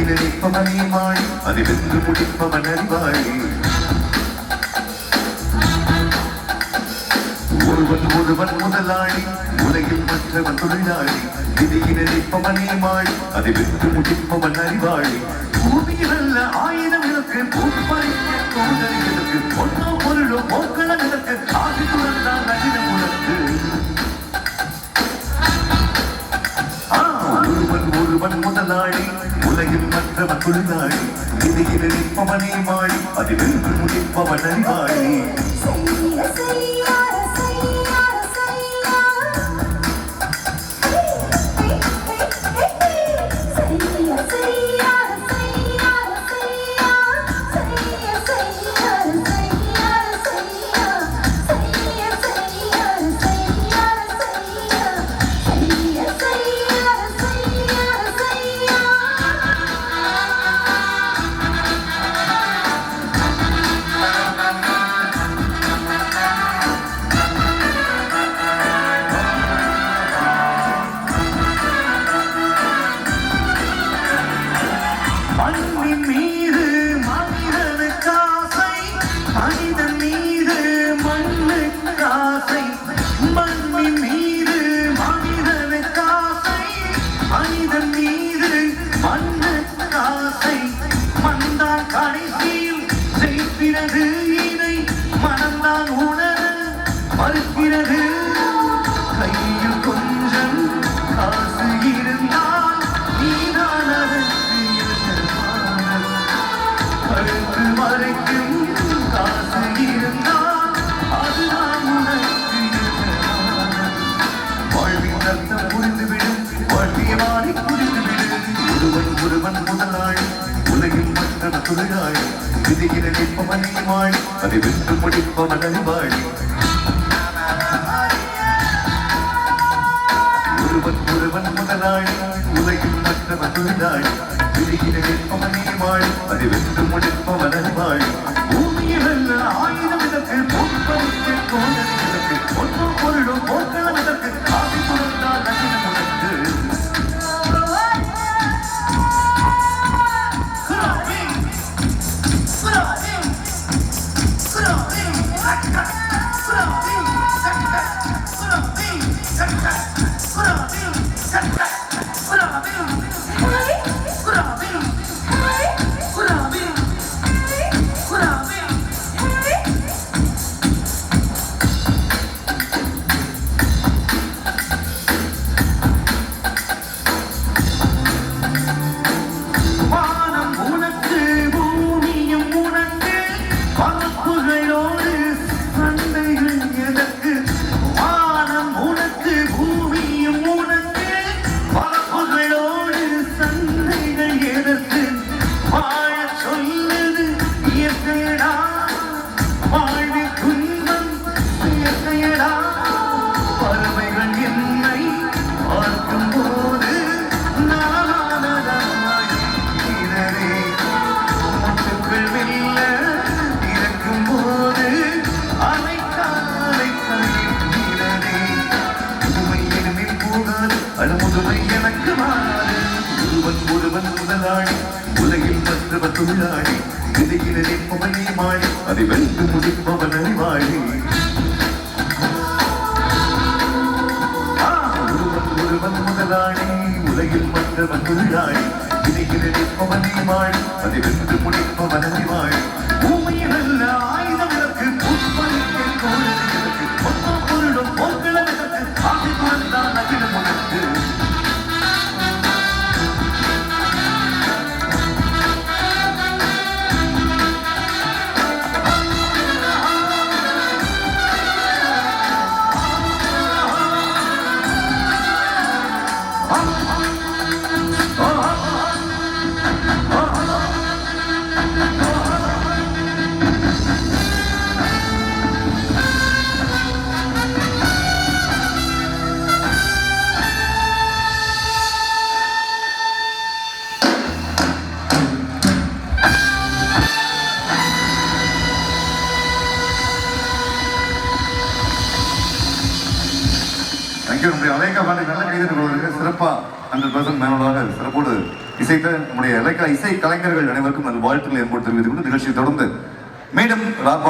நினைப்பவனே மாடி அதை வென்று முடிப்பவன் அறிவாளி ஒருவன் முதலாளி உலகில் மற்றவன் தொழிலாளி விதியை நினைப்பவனே மாடி அதை வென்று முடிப்பவன் அறிவாளி பூமியில் அல்ல ஆயிரம் இருக்கு பூப்பறிக்க தோன்றலுக்கு ஒன்னோ பொருளோ போக்களம் இருக்கு ஆசி துறந்தான் நகினம் உனக்கு ஒருவன் முதலாளி உலகில் மற்றவன் தொழிலாளி விதியை நினைப்பவனே மாடி அதை வென்று முடிப்பவன் அறிவாளி மறுக்கிறது கையில் கொஞ்சம் காசு இருந்தால் நீதான் கழுத்து மறைக்கும் காசு இருந்தால் அதுதான் உனக்கு வாழ்வின் அர்த்தம் புரிந்துவிடும் வாழ்விய வாடி புரிந்துவிடும் ஒருவன் முதலாளி உலகில் மற்ற தொழிலாளி விதியை நினைப்பவனே மாடி அதை வென்று முடிப்பவன் அறிவாளி ஒருவன் முதலாளி உலகில் மற்றவன் தொழிலாளி விதியை நினைப்பவனே மாடி அதை வென்று முடிப்பவன் அறிவாளி பூமியில் அல்ல ஆயிரம் இதற்கு பொற்பறிக்க தோன்றல் இதற்கு ஒன்றோ பொருளோ போக்களம் இதற்கு ஆசி துறந்தால் நகினம் உனக்கு ஒருவன் முதலாளி உலகில் மற்றவன் தொழிலாளி விதியை நினைப்பவனே மாடி அதை வென்று முடிப்பவன் அறிவாளி ஒருவன் முதலாளி உலகில் மற்றவன் தொழிலாளி விதியை நினைப்பவனே மாடி அதை வென்று முடிப்பவன் அறிவாளி பூமியில் அல்ல ஆயுதம் இதற்கு புஷ்பறிக்க தோன்றல் இதற்கு ஒன்றோ பொருளும் போக்களம் இதற்கு ஆசி துறந்தான் நகினம் உனக்கு அநேக பாட்டு நல்ல கைதட்டு சிறப்பாக 100% மேனோடாக சிறப்போடு இசைத்த நம்முடைய இசை கலைஞர்கள் அனைவருக்கும் நல் வாழ்த்துக்களை ஏற்படுத்தி நிகழ்ச்சியை தொடர்ந்து மீண்டும்